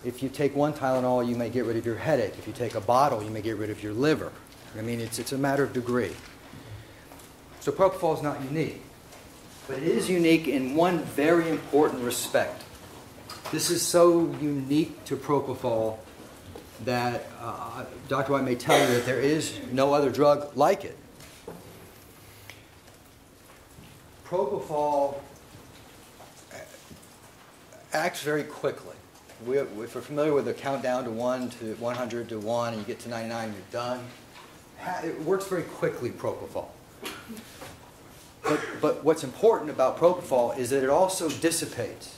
If you take one Tylenol, you may get rid of your headache. If you take a bottle, you may get rid of your liver. I mean, it's a matter of degree. So propofol is not unique. But it is unique in one very important respect. This is so unique to propofol that Dr. White may tell you that there is no other drug like it. Propofol acts very quickly. If we're familiar with the countdown to 1 to 100 to 1 and you get to 99, you're done. It works very quickly, propofol. But what's important about propofol is that it also dissipates.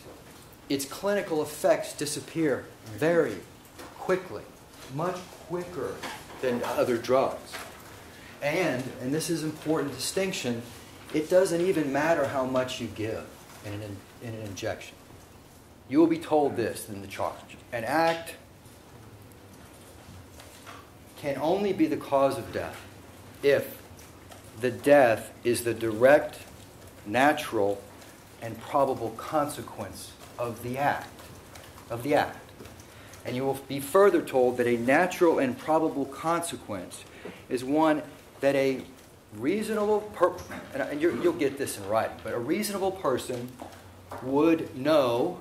Its clinical effects disappear very quickly, much quicker than other drugs. And this is an important distinction, it doesn't even matter how much you give in an injection. You will be told this in the charge. An act can only be the cause of death if the death is the direct, natural, and probable consequence of the act. And you will be further told that a natural and probable consequence is one that a reasonable person, and you'll get this in writing, but a reasonable person would know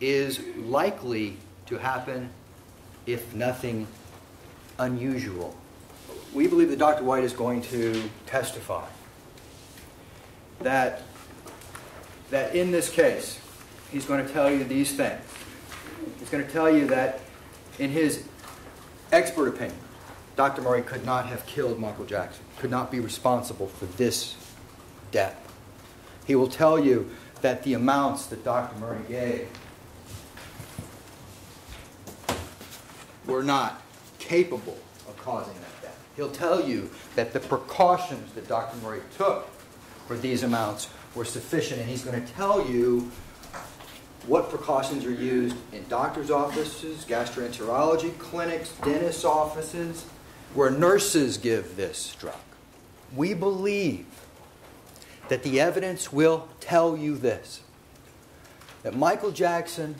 is likely to happen if nothing unusual. We believe that Dr. White is going to testify that in this case, he's going to tell you these things. He's going to tell you that in his expert opinion, Dr. Murray could not have killed Michael Jackson, could not be responsible for this death. He will tell you that the amounts that Dr. Murray gave were not capable of causing that death. He'll tell you that the precautions that Dr. Murray took for these amounts were sufficient, and he's going to tell you what precautions are used in doctors' offices, gastroenterology clinics, dentists' offices, where nurses give this drug. We believe that the evidence will tell you this, that Michael Jackson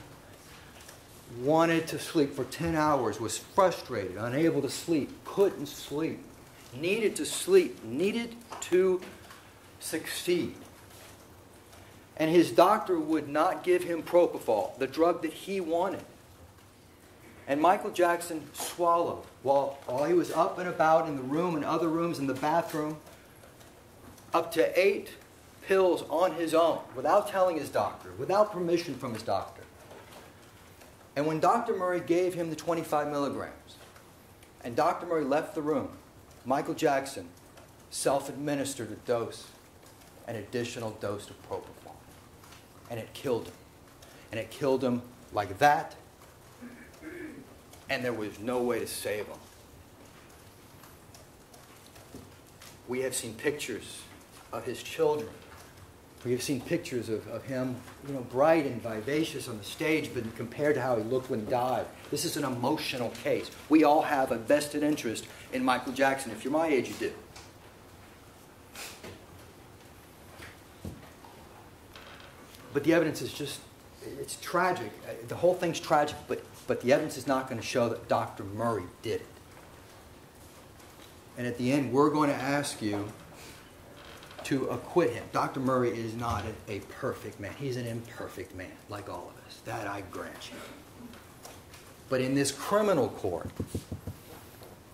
wanted to sleep for 10 hours, was frustrated, unable to sleep, couldn't sleep, needed to sleep, needed to succeed. And his doctor would not give him propofol, the drug that he wanted. And Michael Jackson swallowed while he was up and about in the room and other rooms in the bathroom, up to 8 pills on his own, without telling his doctor, without permission from his doctor. And when Dr. Murray gave him the 25 milligrams, and Dr. Murray left the room, Michael Jackson self-administered a dose, an additional dose of propofol. And it killed him. And it killed him like that, and there was no way to save him. We have seen pictures of his children. We have seen pictures of him, bright and vivacious on the stage, but compared to how he looked when he died. This is an emotional case. We all have a vested interest in Michael Jackson. If you're my age, you do. But the evidence is it's tragic. The whole thing's tragic, but the evidence is not going to show that Dr. Murray did it. And at the end, we're going to ask you to acquit him. Dr. Murray is not a perfect man. He's an imperfect man, like all of us. That I grant you. But in this criminal court,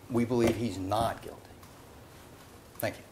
we believe he's not guilty. Thank you.